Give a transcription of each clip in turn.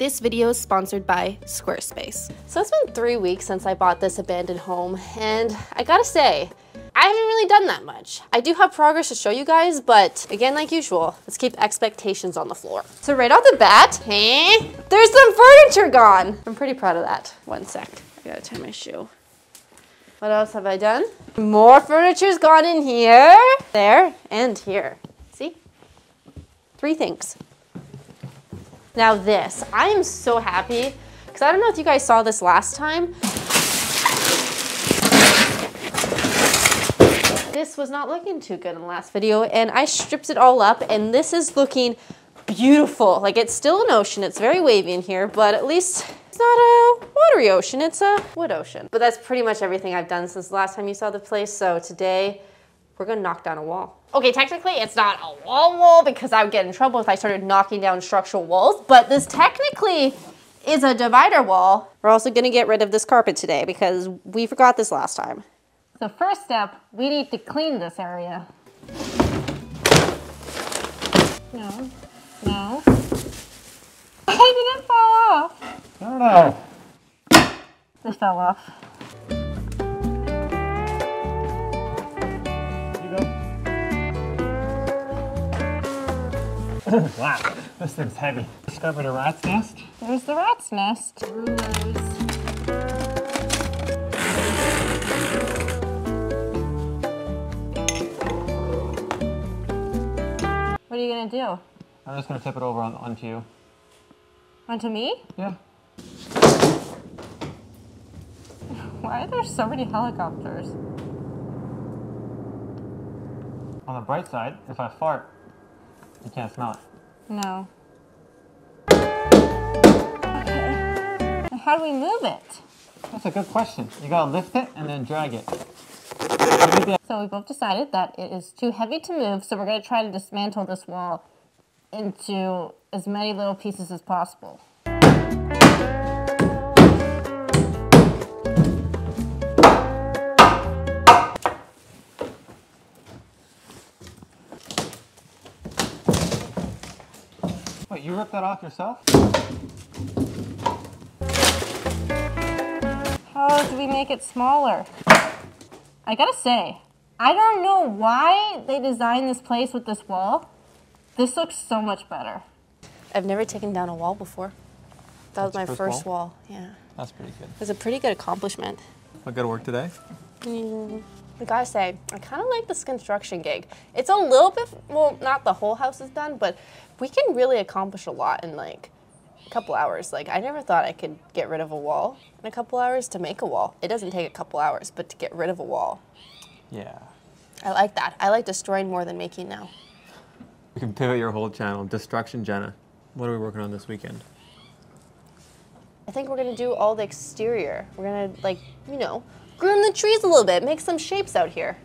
This video is sponsored by Squarespace. So it's been 3 weeks since I bought this abandoned home, and I gotta say, I haven't really done that much. I do have progress to show you guys, but again, like usual, let's keep expectations on the floor. So right off the bat, there's some furniture gone. I'm pretty proud of that. One sec, I gotta tie my shoe. What else have I done? More furniture's gone in here, there, and here. See? 3 things. Now this, I am so happy, because I don't know if you guys saw this last time. This was not looking too good in the last video, and I stripped it all up, and this is looking beautiful. Like, it's still an ocean, it's very wavy in here, but at least it's not a watery ocean, it's a wood ocean. But that's pretty much everything I've done since the last time you saw the place, so today we're gonna knock down a wall. Okay, technically it's not a wall because I would get in trouble if I started knocking down structural walls, but this technically is a divider wall. We're also gonna get rid of this carpet today because we forgot this last time. So first step, we need to clean this area. No, no. Why did it fall off? I don't know. This fell off. Wow, this thing's heavy. Discovered a rat's nest. There's the rat's nest. What are you gonna do? I'm just gonna tip it over onto you. Onto me? Yeah. Why are there so many helicopters? On the bright side, if I fart, you can't smell it. No. How do we move it? That's a good question. You gotta lift it and then drag it. So we both decided that it is too heavy to move, so we're going to try to dismantle this wall into as many little pieces as possible. Wait, you ripped that off yourself? How do we make it smaller? I gotta say, I don't know why they designed this place with this wall. This looks so much better. I've never taken down a wall before. That was my first wall. Yeah. That's pretty good. It was a pretty good accomplishment. What good work today? I gotta say, I kind of like this construction gig. It's a little bit, well, not the whole house is done, but we can really accomplish a lot in like a couple hours. Like, I never thought I could get rid of a wall in a couple hours to make a wall. It doesn't take a couple hours, but to get rid of a wall. Yeah. I like that. I like destroying more than making now. We can pivot your whole channel. Destruction Jenna. What are we working on this weekend? I think we're gonna do all the exterior. We're gonna, like, you know, groom the trees a little bit, make some shapes out here.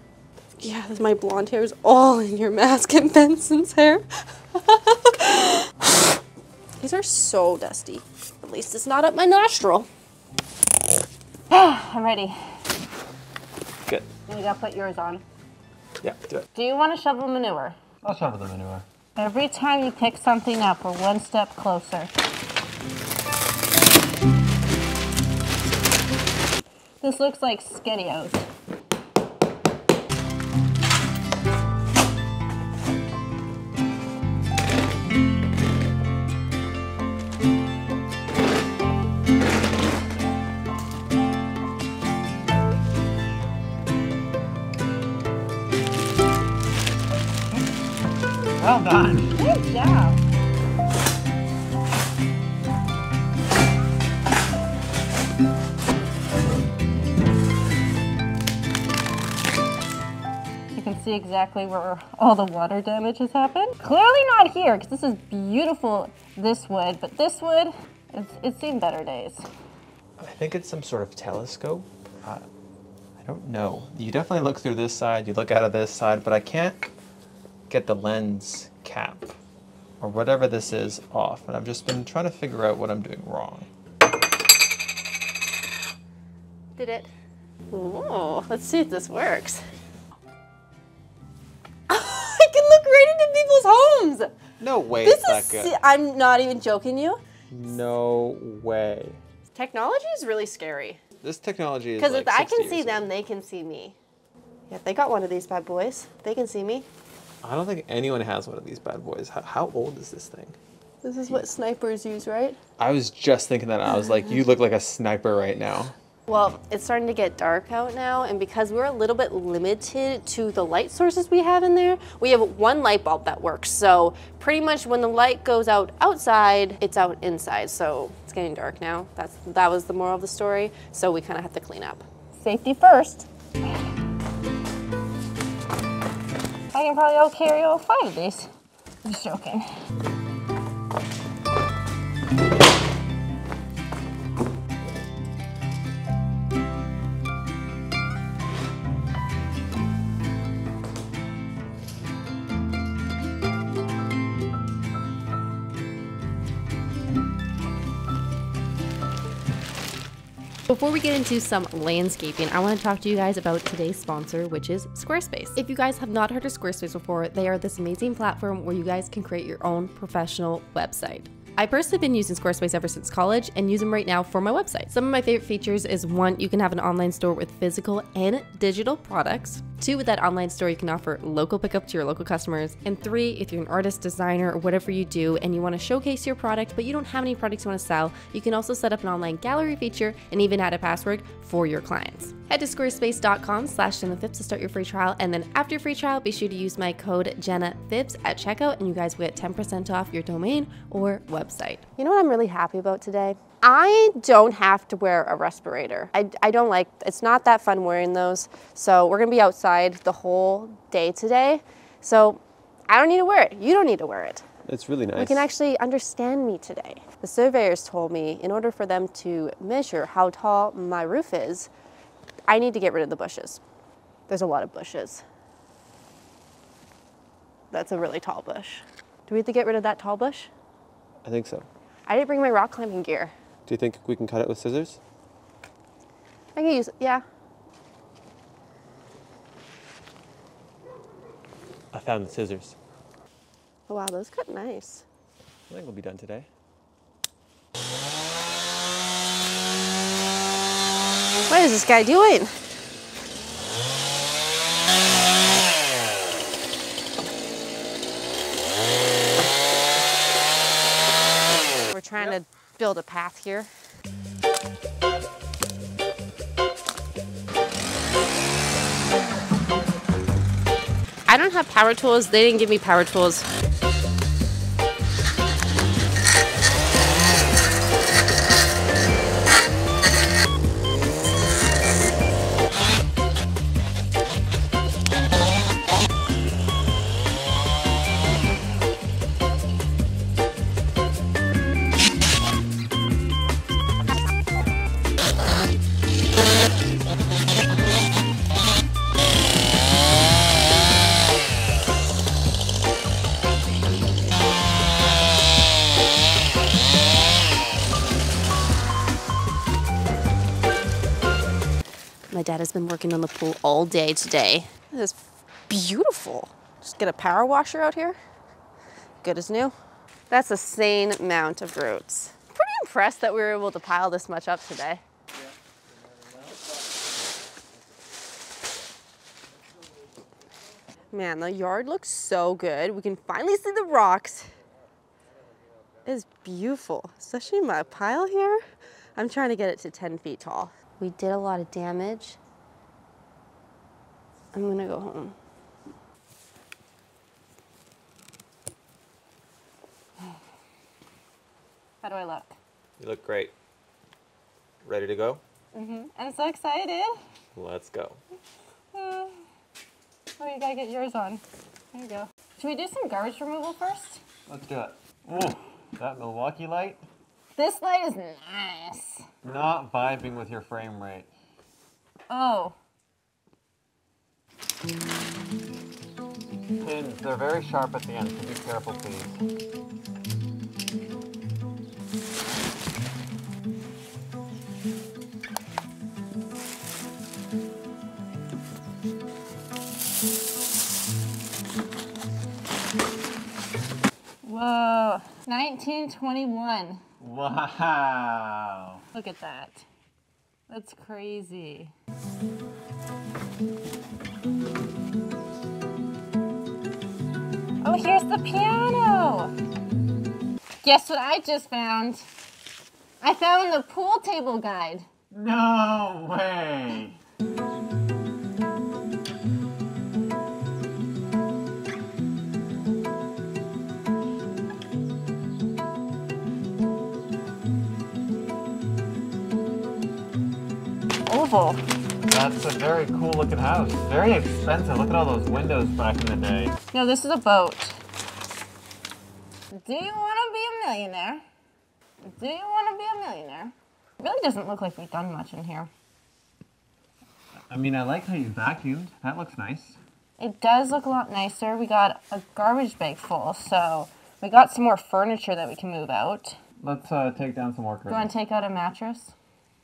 Yeah, my blonde hair is all in your mask and Benson's hair. These are so dusty. At least it's not up my nostril. I'm ready. Good. You gotta put yours on. Yeah, do it. Do you want to shovel manure? I'll shovel the manure. Every time you pick something up, we're one step closer. This looks like SpaghettiOs. Well done. Good job. You can see exactly where all the water damage has happened. Clearly not here, because this is beautiful, this wood, but this wood, it's seen better days. I think it's some sort of telescope. I don't know. You definitely look through this side, you look out of this side, but I can't get the lens cap or whatever this is off, and I've just been trying to figure out what I'm doing wrong. Did it? Ooh, let's see if this works. I can look right into people's homes. No way This it's that is, good. I'm not even joking you. No way. Technology is really scary. This technology is Because like if I 60 can see years them, old. they can see me. Yeah, they got one of these bad boys. They can see me. I don't think anyone has one of these bad boys. How old is this thing? This is what snipers use, right? I was just thinking that. I was like, you look like a sniper right now. Well, it's starting to get dark out now, and because we're a little bit limited to the light sources we have in there, we have one light bulb that works. So pretty much when the light goes out outside, it's out inside. So it's getting dark now. That was the moral of the story. So we kind of have to clean up. Safety first. I can probably all carry all 5 of these. I'm just joking. Before we get into some landscaping, I want to talk to you guys about today's sponsor, which is Squarespace. If you guys have not heard of Squarespace before, they are this amazing platform where you guys can create your own professional website. I personally been using Squarespace ever since college and use them right now for my website. Some of my favorite features is 1, you can have an online store with physical and digital products. 2, with that online store, you can offer local pickup to your local customers. And 3, if you're an artist, designer, or whatever you do and you want to showcase your product, but you don't have any products you want to sell, you can also set up an online gallery feature and even add a password for your clients. Head to squarespace.com/JennaPhipps to start your free trial. And then after your free trial, be sure to use my code JennaPhipps at checkout and you guys will get 10% off your domain or website. You know what I'm really happy about today? I don't have to wear a respirator. I don't like, it's not that fun wearing those. So we're gonna be outside the whole day today. So I don't need to wear it. You don't need to wear it. It's really nice. You can actually understand me today. The surveyors told me in order for them to measure how tall my roof is, I need to get rid of the bushes. There's a lot of bushes. That's a really tall bush. Do we have to get rid of that tall bush? I think so. I didn't bring my rock climbing gear. Do you think we can cut it with scissors? I can use, yeah. I found the scissors. Oh, wow, those cut nice. I think we'll be done today. What is this guy doing? We're trying to build a path here. I don't have power tools. They didn't give me power tools. My dad has been working on the pool all day today. It is beautiful. Just get a power washer out here. Good as new. That's a sane amount of roots. Pretty impressed that we were able to pile this much up today. Man, the yard looks so good. We can finally see the rocks. It is beautiful, especially my pile here. I'm trying to get it to 10 feet tall. We did a lot of damage. I'm gonna go home. How do I look? You look great. Ready to go? I'm so excited. Let's go. Oh, you gotta get yours on. There you go. Should we do some garbage removal first? Let's do it. Oh, that Milwaukee light? This light is nice. Not vibing with your frame rate. Oh. Pins, they're very sharp at the end, so be careful, please. Whoa. 1921. Wow. Look at that. That's crazy. Oh, here's the piano. Guess what I just found? I found the pool table guide. No way. Oval. That's a very cool looking house. Very expensive. Look at all those windows back in the day. No, this is a boat. Do you want to be a millionaire? Do you want to be a millionaire? It really doesn't look like we've done much in here. I mean, I like how you vacuumed. That looks nice. It does look a lot nicer. We got a garbage bag full, so we got some more furniture that we can move out. Let's take down some more You want curtains. to take out a mattress?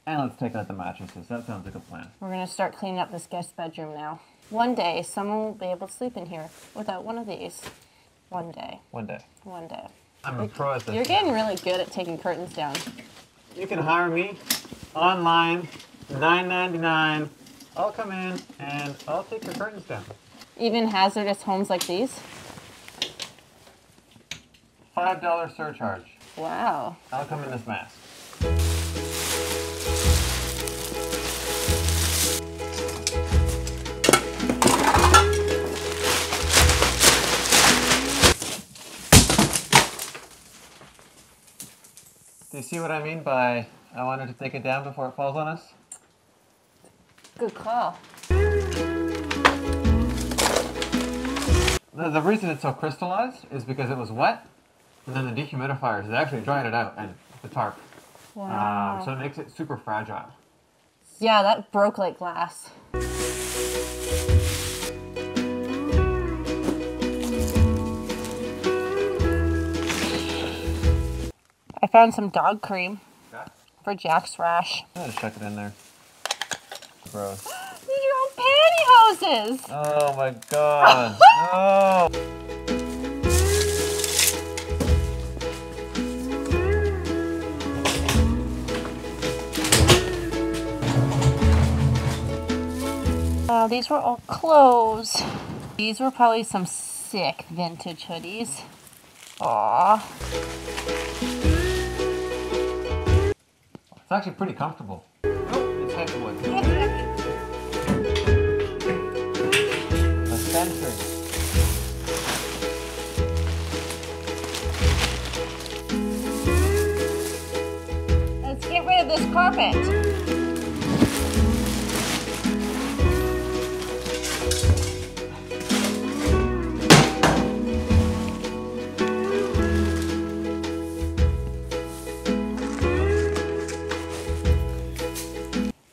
And let's take out the mattresses. That sounds like a plan. We're going to start cleaning up this guest bedroom now. One day, someone will be able to sleep in here without one of these. One day. One day. One day. I'm a pro at this. You're getting really good at taking curtains down. You can hire me online, $9.99. I'll come in and I'll take your curtains down. Even hazardous homes like these? $5 surcharge. Wow. I'll come in this mask. Do you see what I mean by I wanted to take it down before it falls on us? Good call. The reason it's so crystallized is because it was wet, and then the dehumidifiers they actually dried it out, and the tarp. Wow. So it makes it super fragile. Yeah, that broke like glass. I found some dog cream for Jack's rash. I'm gonna chuck it in there. Gross. These are all pantyhoses! Oh my god. No. Wow, these were all clothes. These were probably some sick vintage hoodies. Aww. It's actually pretty comfortable. Oh, it's heavy wood. A century. Let's get rid of this carpet.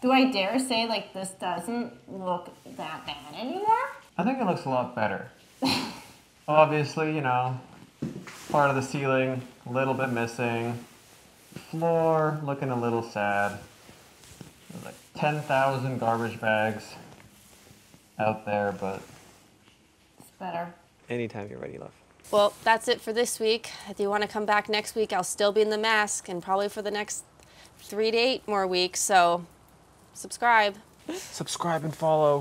Do I dare say, like, this doesn't look that bad anymore? I think it looks a lot better. Obviously, you know, part of the ceiling, a little bit missing. Floor, looking a little sad. There's like 10,000 garbage bags out there, but... It's better. Anytime you're ready, love. Well, that's it for this week. If you want to come back next week, I'll still be in the mask and probably for the next 3 to 8 more weeks, so subscribe. Subscribe and follow.